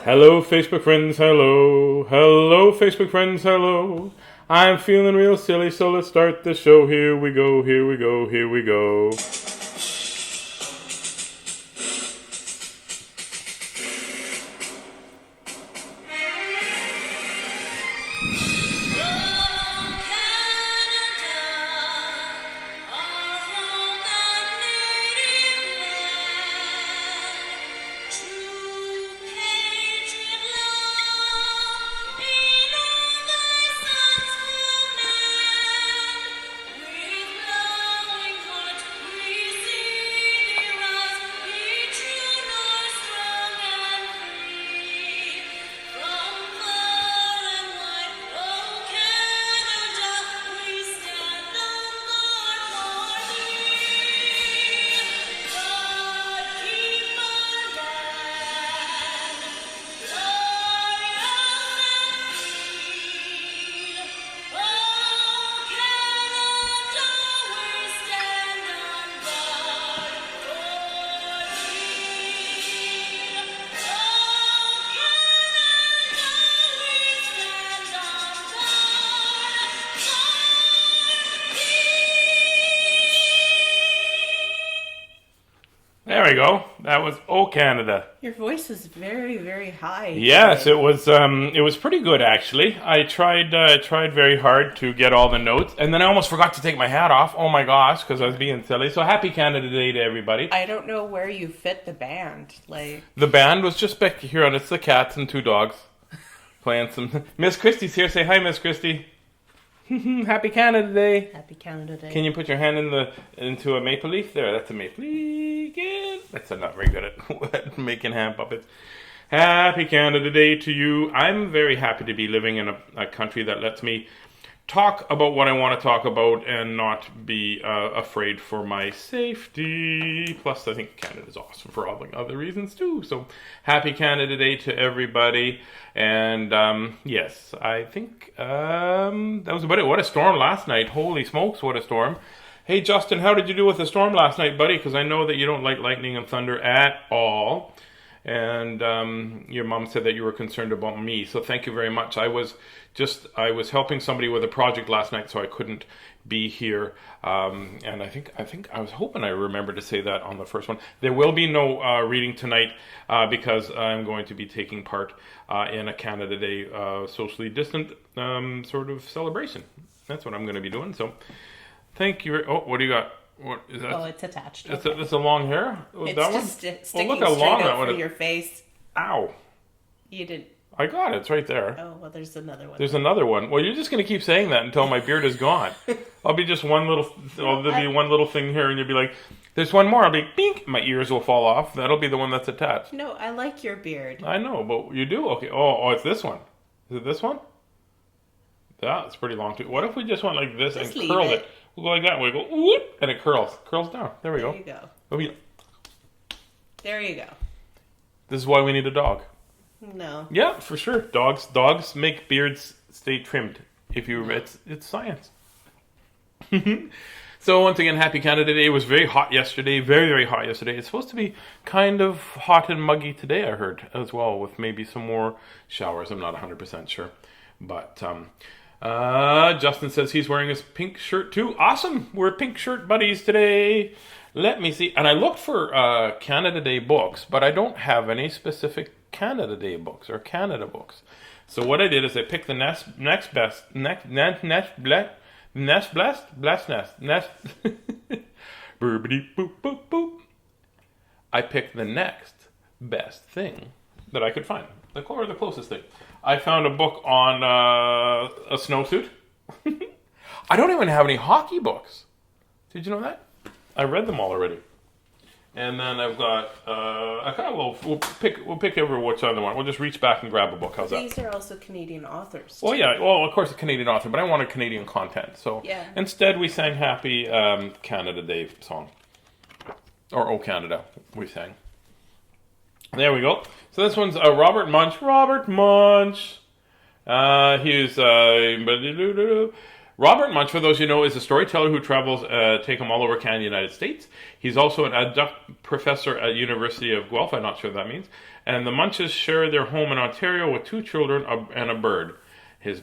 Hello, Facebook friends, hello. Hello, Facebook friends, hello. I'm feeling real silly, so let's start the show. Here we go, here we go, here we go. There we go. That was "Oh Canada." Your voice is very, very high. Yes, today. it was pretty good actually. I tried very hard to get all the notes, and then I almost forgot to take my hat off. Oh my gosh, because I was being silly. So happy Canada Day to everybody. I don't know where you fit the band. The band was just back here, and it's the cats and two dogs playing some. Miss Christie's here. Say hi, Miss Christie. Happy Canada Day. Happy Canada Day. Can you put your hand into a maple leaf? There, that's a maple leaf. Yeah. That's not very good at making hand puppets. Happy Canada Day to you. I'm very happy to be living in a country that lets me talk about what I want to talk about and not be afraid for my safety. Plus, I think Canada's awesome for all the other reasons too. So, happy Canada Day to everybody. And yes, I think that was about it. What a storm last night. Holy smokes, what a storm. Hey, Justin, how did you do with the storm last night, buddy? Because I know that you don't like lightning and thunder at all. And your mom said that you were concerned about me, so thank you very much. I was helping somebody with a project last night, so I couldn't be here. And I think I was hoping I remembered to say that on the first one. There will be no reading tonight because I'm going to be taking part in a Canada Day socially distant sort of celebration. That's what I'm going to be doing. So thank you. Oh, what do you got? What is that? Oh, it's attached. It's a long hair? It's that just one? sticking look how straight long out that from one your face. Ow. You did. I got it. It's right there. Oh, well, there's another one. There's another one. Well, you're just going to keep saying that until my beard is gone. I'll be just one little... there'll be one little thing here, and you'll be like, there's one more. I'll be, bink, my ears will fall off. That'll be the one that's attached. No, I like your beard. I know, but you do? Okay. Oh, it's this one. Is it this one? That's pretty long, too. What if we just went like this Just and curled it? We'll go like that. We go, whoop, and it curls. Curls down. There we go. There you go. Oh, yeah. There you go. This is why we need a dog. No. Yeah, for sure. Dogs make beards stay trimmed. It's science. So once again, happy Canada Day. It was very hot yesterday. Very, very hot yesterday. It's supposed to be kind of hot and muggy today, I heard, as well, with maybe some more showers. I'm not 100% sure. But Justin says he's wearing his pink shirt too. Awesome. We're pink shirt buddies today. Let me see. And I looked for Canada Day books, but I don't have any specific Canada Day books or Canada books. So what I did is I picked the next best boop boop boop. I picked the next best thing that I could find. The closest thing. I found a book on a snowsuit. I don't even have any hockey books. Did you know that? I read them all already. And then I've got we'll pick every which other one. We'll just reach back and grab a book. How's that? These are also Canadian authors. Well, yeah. Well, of course, a Canadian author, but I wanted Canadian content. So yeah. Instead, we sang Happy Canada Day song. Or Oh Canada, we sang. There we go. So this one's Robert Munsch. Robert Munsch. He's Robert Munsch, for those you know, is a storyteller who travels, take him all over Canada and the United States. He's also an adjunct professor at University of Guelph. I'm not sure what that means. And the Munches share their home in Ontario with 2 children and a bird. His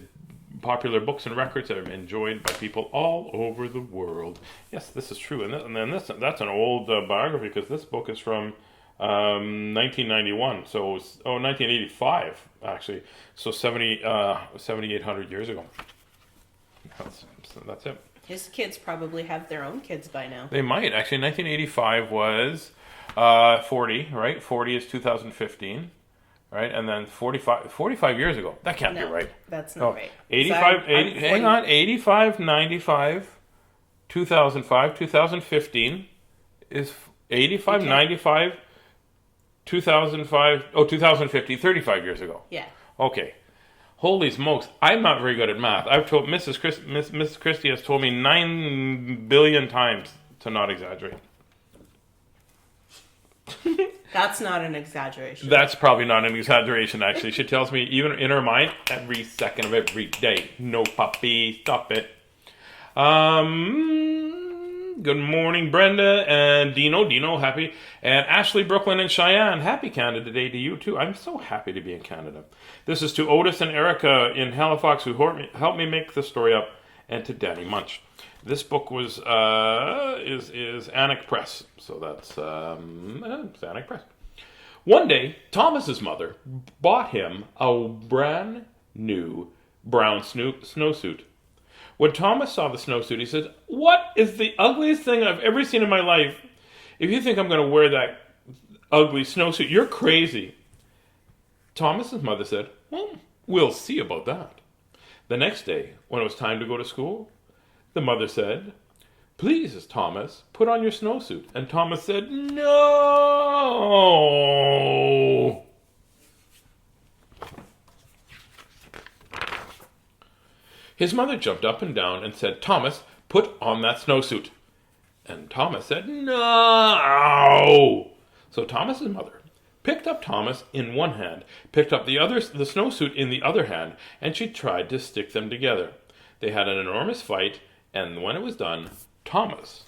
popular books and records are enjoyed by people all over the world. Yes, this is true. And that's an old biography, because this book is from 1991. So, 1985, actually. So 7,800 years ago. That's it. His kids probably have their own kids by now. They might. Actually, 1985 was 40, right? 40 is 2015, right? And then 45 years ago. That can't be right. That's not right. 85, 80, hang on, 85, 95, 2005, 2015 is 85, okay. 95, 2005, 2015, 35 years ago. Yeah. Okay. Holy smokes, I'm not very good at math. I've told Mrs. Christie has told me 9 billion times to not exaggerate. That's not an exaggeration. That's probably not an exaggeration, actually. She tells me, even in her mind, every second of every day. No, puppy, stop it. Good morning, Brenda and Dino, happy. And Ashley, Brooklyn, and Cheyenne, happy Canada Day to you, too. I'm so happy to be in Canada. This is to Otis and Erica in Halifax, who helped me make the story up, and to Danny Munch. This book was is Anik Press, so that's it's Anik Press. One day, Thomas's mother bought him a brand new brown snowsuit. When Thomas saw the snowsuit, he said, "What is the ugliest thing I've ever seen in my life? If you think I'm going to wear that ugly snowsuit, you're crazy." Thomas's mother said, "Well, we'll see about that." The next day, when it was time to go to school, the mother said, "Please, Thomas, put on your snowsuit." And Thomas said, "No." His mother jumped up and down and said, "Thomas, put on that snowsuit." And Thomas said, "No." So Thomas's mother picked up Thomas in one hand, picked up the snowsuit in the other hand, and she tried to stick them together. They had an enormous fight, and when it was done, Thomas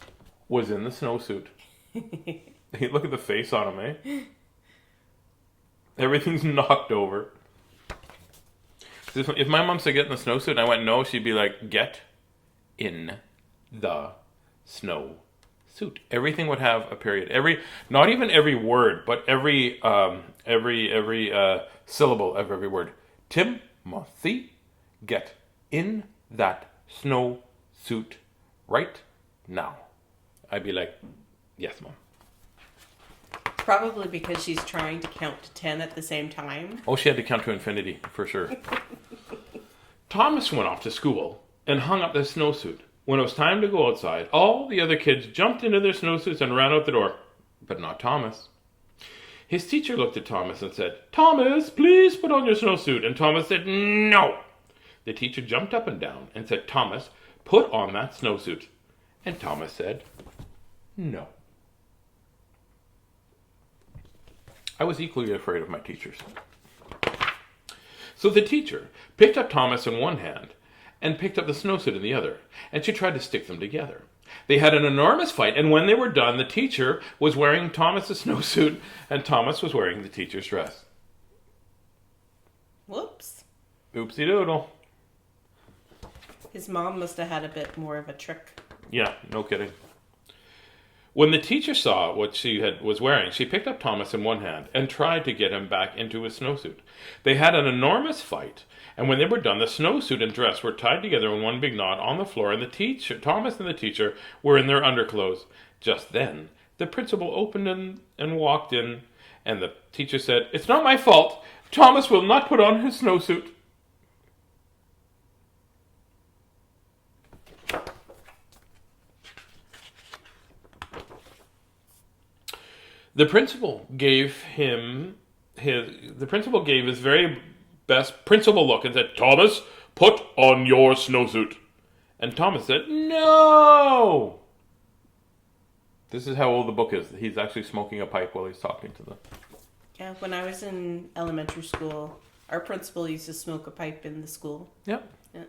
was in the snowsuit. Look at the face on him, eh? Everything's knocked over. If my mom said get in the snowsuit and I went no, she'd be like, "Get in the snowsuit." Everything would have a period. Not even every word, but every syllable of every word. Timothy, get in that snowsuit right now. I'd be like, "Yes, Mom." Probably because she's trying to count to 10 at the same time. Oh, she had to count to infinity, for sure. Thomas went off to school and hung up the snowsuit. When it was time to go outside, all the other kids jumped into their snowsuits and ran out the door. But not Thomas. His teacher looked at Thomas and said, "Thomas, please put on your snowsuit." And Thomas said, "No." The teacher jumped up and down and said, "Thomas, put on that snowsuit." And Thomas said, "No." I was equally afraid of my teachers. So the teacher picked up Thomas in one hand and picked up the snowsuit in the other, and she tried to stick them together. They had an enormous fight, and when they were done, the teacher was wearing Thomas's snowsuit, and Thomas was wearing the teacher's dress. Whoops. Oopsie doodle. His mom must have had a bit more of a trick. Yeah, no kidding. When the teacher saw what she was wearing, she picked up Thomas in one hand and tried to get him back into his snowsuit. They had an enormous fight, and when they were done, the snowsuit and dress were tied together in one big knot on the floor, and Thomas and the teacher were in their underclothes. Just then, the principal opened and walked in, and the teacher said, "It's not my fault. Thomas will not put on his snowsuit." The principal gave his very best principal look and said, "Thomas, put on your snowsuit." And Thomas said, "No." This is how old the book is. He's actually smoking a pipe while he's talking to them. Yeah, when I was in elementary school, our principal used to smoke a pipe in the school. Yep. Yeah.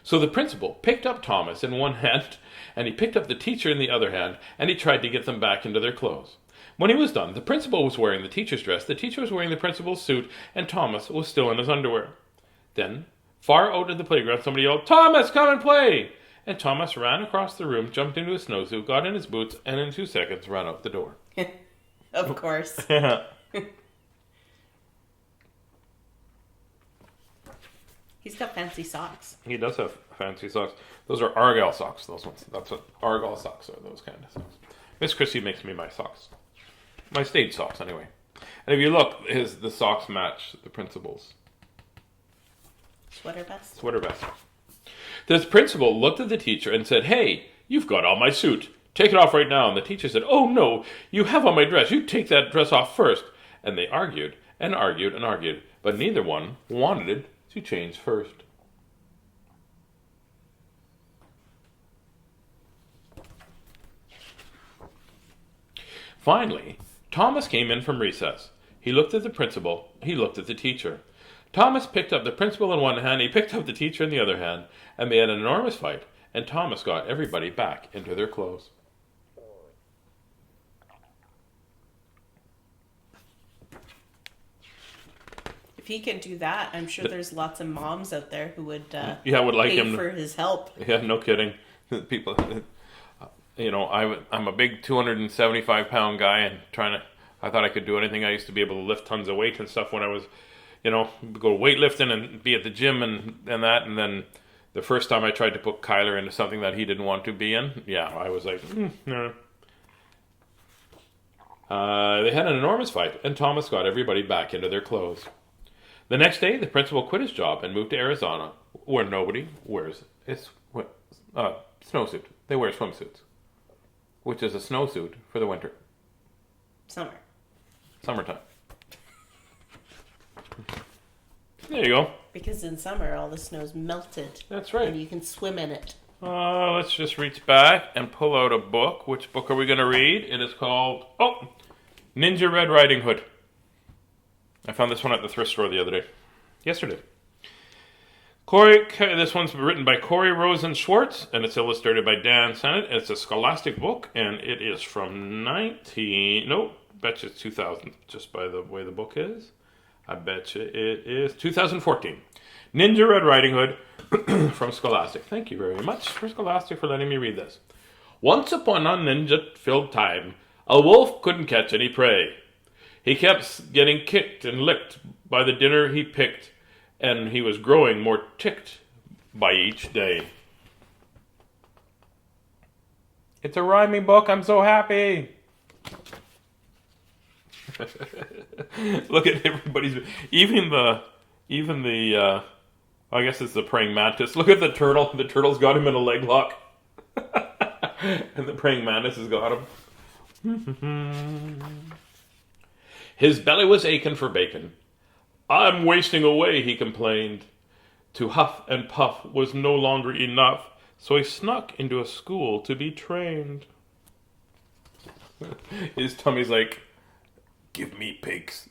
So the principal picked up Thomas in one hand, and he picked up the teacher in the other hand, and he tried to get them back into their clothes. When he was done, the principal was wearing the teacher's dress, the teacher was wearing the principal's suit, and Thomas was still in his underwear. Then, far out at the playground, somebody yelled, "Thomas, come and play!" And Thomas ran across the room, jumped into his snowsuit, got in his boots, and in 2 seconds ran out the door. Of course. He's got fancy socks. He does have fancy socks. Those are Argyle socks, those ones. That's what Argyle socks are, those kind of socks. Miss Christie makes me my socks. My stage socks, anyway. And if you look, the socks match the principal's. Sweater vest. Sweater vest. The principal looked at the teacher and said, "Hey, you've got on my suit. Take it off right now." And the teacher said, "Oh no, you have on my dress. You take that dress off first." And they argued and argued and argued, but neither one wanted to change first. Finally, Thomas came in from recess. He looked at the principal. He looked at the teacher. Thomas picked up the principal in one hand. He picked up the teacher in the other hand. And they had an enormous fight. And Thomas got everybody back into their clothes. If he can do that, I'm sure there's lots of moms out there who would would like pay him for his help. Yeah, no kidding. People, I'm a big 275-pound guy, and I thought I could do anything. I used to be able to lift tons of weight and stuff when I was, go weightlifting and be at the gym and that. And then the first time I tried to put Kyler into something that he didn't want to be in, I was like, no. They had an enormous fight, and Thomas got everybody back into their clothes. The next day, the principal quit his job and moved to Arizona, where nobody wears snowsuit. They wear swimsuits, which is a snowsuit for the winter. Summertime. There you go. Because in summer, all the snow's melted. That's right. And you can swim in it. Let's just reach back and pull out a book. Which book are we going to read? It is called, Ninja Red Riding Hood. I found this one at the thrift store yesterday. This one's written by Rosen Schwartz, and it's illustrated by Dan Sennett. It's a scholastic book, and it is from betcha it's 2000, just by the way the book is. I betcha it is 2014. Ninja Red Riding Hood from Scholastic. Thank you very much for Scholastic for letting me read this. Once upon a ninja-filled time, a wolf couldn't catch any prey. He kept getting kicked and licked by the dinner he picked, and he was growing more ticked by each day. It's a rhyming book. I'm so happy. Look at everybody's. Even the. I guess it's the praying mantis. Look at the turtle. The turtle's got him in a leg lock, and the praying mantis has got him. His belly was aching for bacon. "I'm wasting away," he complained. To huff and puff was no longer enough, so he snuck into a school to be trained. His tummy's like, "Give me pigs."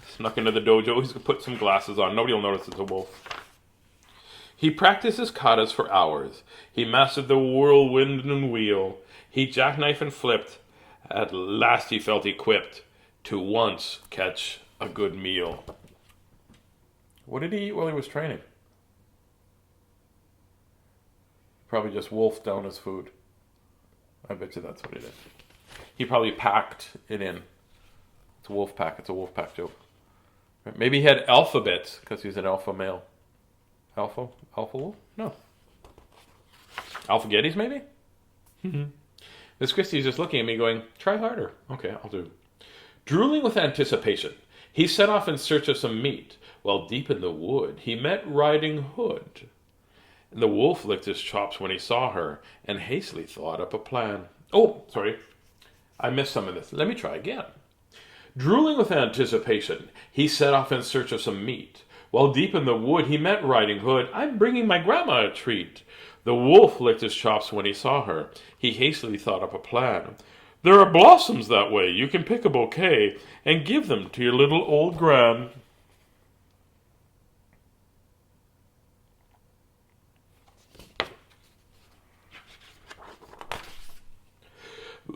Snuck into the dojo. He's going to put some glasses on. Nobody will notice it's a wolf. He practiced his katas for hours. He mastered the whirlwind and wheel. He jackknifed and flipped. At last he felt equipped to once catch a good meal. What did he eat while he was training? Probably just wolfed down his food. I bet you that's what he did. He probably packed it in. It's a wolf pack. It's a wolf pack joke. Maybe he had alphabets because he's an alpha male. Alpha wolf? No. Alpha Gettys, maybe? Miss Christie's just looking at me going, "Try harder." Okay, I'll do. Drooling with anticipation, he set off in search of some meat. While deep in the wood, he met Riding Hood. And the wolf licked his chops when he saw her and hastily thought up a plan. Oh, sorry. I missed some of this. Let me try again. Drooling with anticipation, he set off in search of some meat. While deep in the wood, he met Riding Hood. "I'm bringing my grandma a treat." The wolf licked his chops when he saw her. He hastily thought up a plan. "There are blossoms that way. You can pick a bouquet and give them to your little old gran."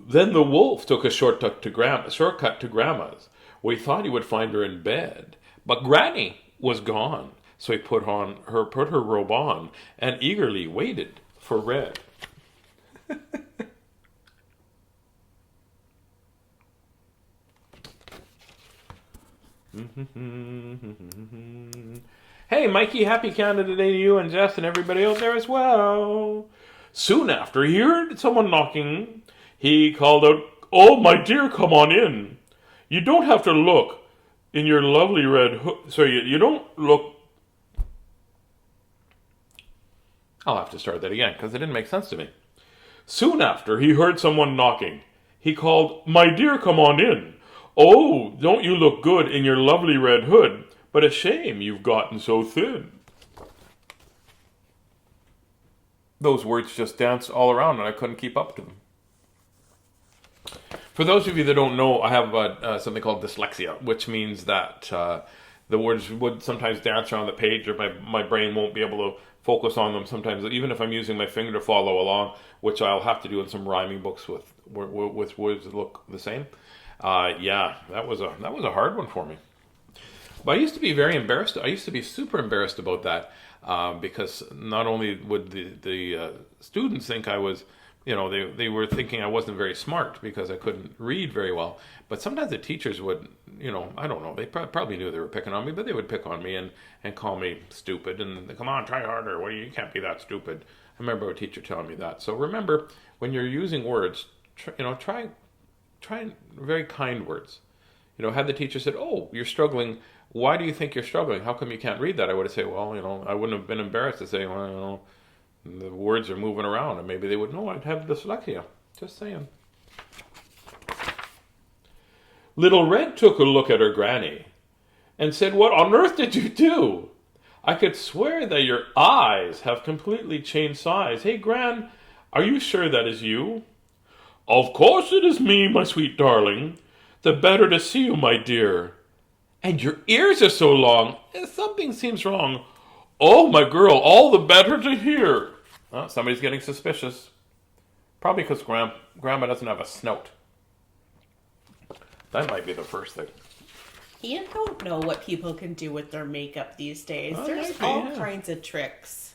Then the wolf took a shortcut to Grandma's, where he thought he would find her in bed. But Granny was gone, so he put her robe on, and eagerly waited for Red. Hey, Mikey, happy Canada Day to you and Jess and everybody out there as well. Soon after he heard someone knocking, he called out, "Oh, my dear, come on in. You don't have to look in your lovely red hood." Sorry, you don't look. I'll have to start that again because it didn't make sense to me. Soon after he heard someone knocking, he called, "My dear, come on in. Oh, don't you look good in your lovely red hood, but a shame you've gotten so thin." Those words just danced all around and I couldn't keep up to them. For those of you that don't know, I have something called dyslexia, which means that the words would sometimes dance around the page, or my brain won't be able to focus on them sometimes, even if I'm using my finger to follow along, which I'll have to do in some rhyming books with words that look the same. That was a hard one for me. But I used to be very embarrassed. I used to be super embarrassed about that because not only would the students think I was, they were thinking I wasn't very smart because I couldn't read very well. But sometimes the teachers would, I don't know, they probably knew they were picking on me, but they would pick on me and call me stupid and come on, try harder. Well, you can't be that stupid. I remember a teacher telling me that. So remember, when you're using words, try very kind words. Had the teacher said, "Oh, you're struggling. Why do you think you're struggling? How come you can't read that?" I would have said, "Well, I wouldn't have been embarrassed to say, well, the words are moving around," and maybe they would know I'd have dyslexia. Just saying. Little Red took a look at her granny and said, "What on earth did you do? I could swear that your eyes have completely changed size. Hey, Gran, are you sure that is you?" "Of course it is me, my sweet darling. The better to see you, my dear." "And your ears are so long. Something seems wrong." "Oh, my girl, all the better to hear." Oh, somebody's getting suspicious. Probably because Grandma doesn't have a snout. That might be the first thing. You don't know what people can do with their makeup these days. There's maybe, all yeah. kinds of tricks.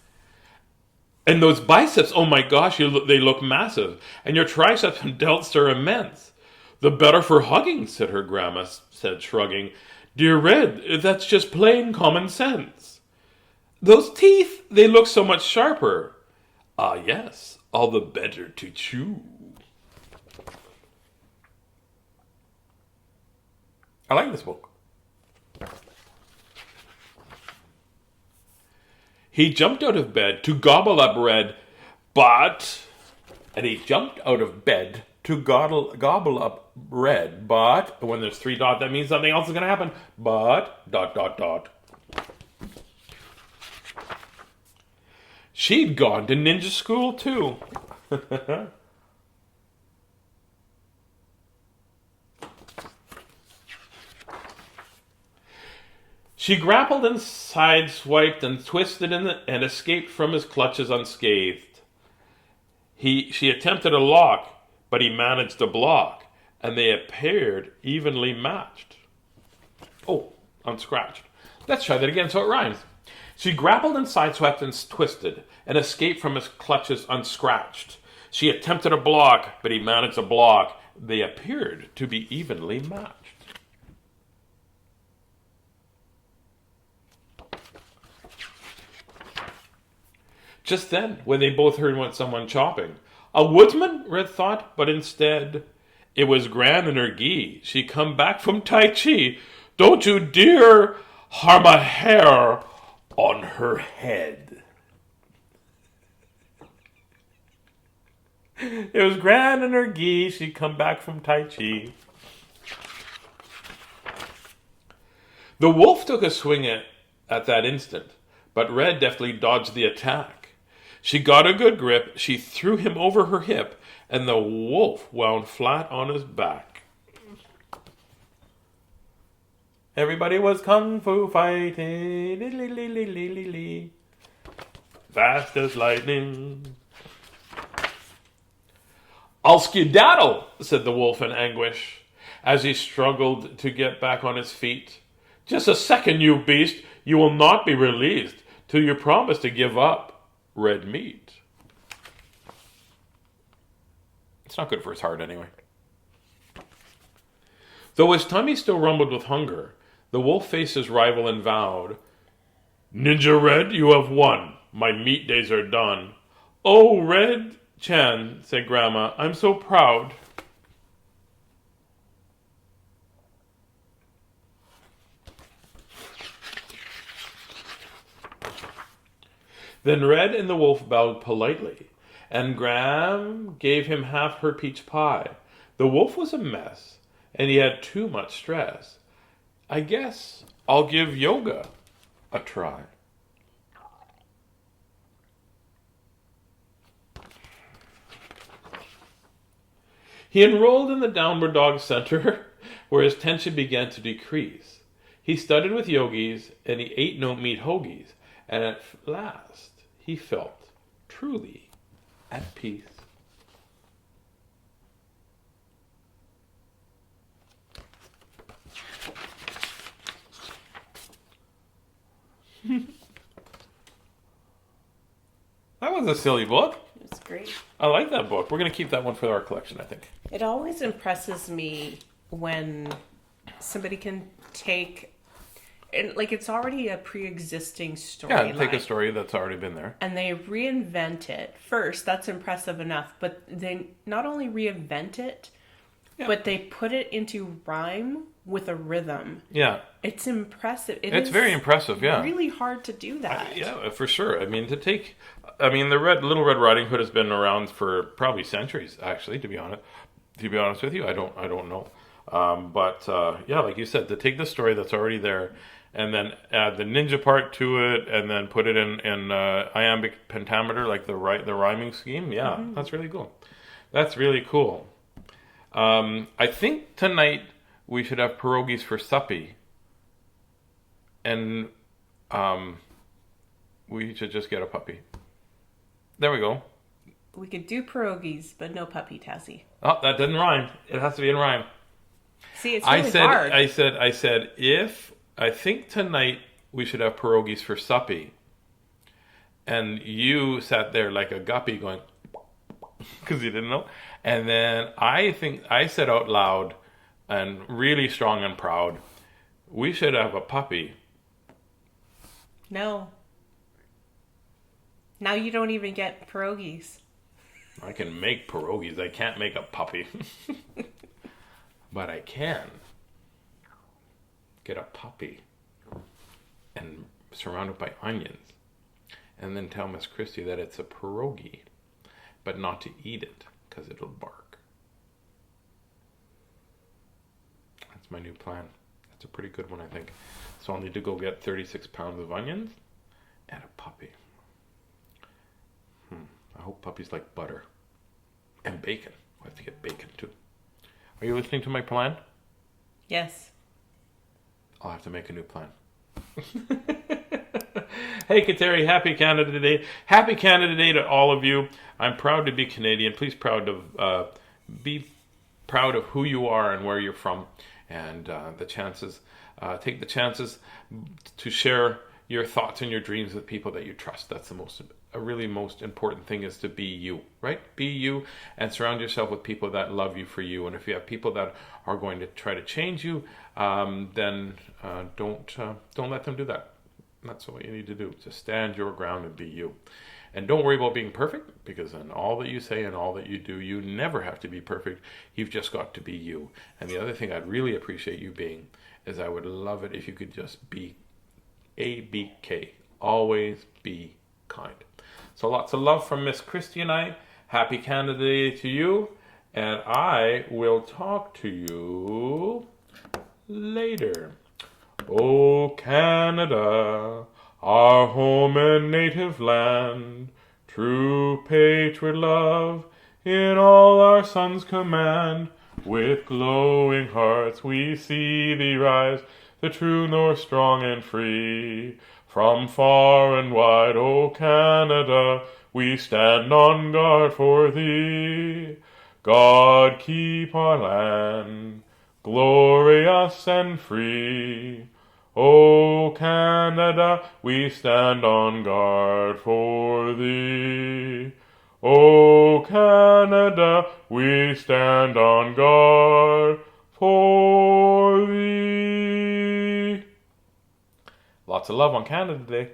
And those biceps, oh my gosh, they look massive. And your triceps and delts are immense. "The better for hugging," said her grandma, shrugging. "Dear Red, that's just plain common sense." "Those teeth, they look so much sharper." "Ah, yes, all the better to chew." I like this book. He jumped out of bed to gobble up Red, and he jumped out of bed to gobble up Red, but when there's 3 dots, that means something else is going to happen. But, ... She'd gone to ninja school too. She grappled and sideswiped and twisted and escaped from his clutches unscathed. She attempted a lock, but he managed a block, and they appeared evenly matched. Oh, unscratched. Let's try that again so it rhymes. She grappled and sideswept and twisted and escaped from his clutches unscratched. She attempted a block, but he managed a block. They appeared to be evenly matched. Just then, when they both heard someone chopping, a woodsman, Red thought, but instead, it was Gran and her gi. She come back from Tai Chi. "Don't you dare harm a hair on her head." It was Gran and her gi. She come back from Tai Chi. The wolf took a swing at that instant, but Red deftly dodged the attack. She got a good grip, she threw him over her hip, and the wolf wound flat on his back. Everybody was kung fu fighting, fast as lightning. I'll skedaddle, said the wolf in anguish, as he struggled to get back on his feet. Just a second, you beast. You will not be released till you promise to give up red meat. It's not good for his heart anyway. Though his tummy still rumbled with hunger, the wolf faced his rival and vowed, Ninja Red, you have won. My meat days are done. Oh, Red Chan, said Grandma, I'm so proud. Then Red and the wolf bowed politely, and Gram gave him half her peach pie. The wolf was a mess, and he had too much stress. I guess I'll give yoga a try. He enrolled in the downward dog center, where his tension began to decrease. He studied with yogis, and he ate no meat hoagies, and at last he felt truly at peace. That was a silly book. It's great. I like that book. We're going to keep that one for our collection, I think. It always impresses me when somebody can take, and like it's already a pre-existing story. Yeah, take a story that's already been there. And they reinvent it. First, that's impressive enough. But they not only reinvent it, but they put it into rhyme with a rhythm. Yeah. It's impressive. It's very impressive, yeah. Really hard to do that. Yeah, for sure. I mean, the Little Red Riding Hood has been around for probably centuries, actually, to be honest. To be honest with you, I don't know. But like you said, to take the story that's already there and then add the ninja part to it and then put it in iambic pentameter, like the rhyming scheme, that's really cool. That's really cool. I think tonight we should have pierogies for suppy. And we should just get a puppy. There we go. We could do pierogies, but no puppy, Tazzy. Oh, that didn't rhyme. It has to be in rhyme. See, it's really hard. I said, if I think tonight we should have pierogies for suppy. And you sat there like a guppy going, because you didn't know. And then I think I said out loud and really strong and proud, we should have a puppy. No. Now you don't even get pierogies. I can make pierogies. I can't make a puppy. But I can get a puppy and surround it by onions. And then tell Miss Christie that it's a pierogi, but not to eat it because it'll bark. That's my new plan. That's a pretty good one, I think. So I'll need to go get 36 pounds of onions and a puppy. I hope puppies like butter. And bacon. I have to get bacon too. Are you listening to my plan? Yes. I'll have to make a new plan. Hey, Kateri, happy Canada Day. Happy Canada Day to all of you. I'm proud to be Canadian. Please be proud of who you are and where you're from. And take the chances to share your thoughts and your dreams with people that you trust. That's a really most important thing, is to be you, right? Be you and surround yourself with people that love you for you. And if you have people that are going to try to change you, then don't let them do that. That's what you need to do. Just stand your ground and be you. And don't worry about being perfect, because in all that you say and all that you do, you never have to be perfect. You've just got to be you. And the other thing I'd really appreciate you being is I would love it if you could just be ABK. Always be kind. So lots of love from Miss Christie and I. Happy Canada Day to you. And I will talk to you later. Oh, Canada, our home and native land, true patriot love in all our sons command. With glowing hearts we see thee rise, the true north strong and free. From far and wide, O Canada, we stand on guard for thee. God keep our land glorious and free. O Canada, we stand on guard for thee. O Canada, we stand on guard for thee. Lots of love on Canada Day.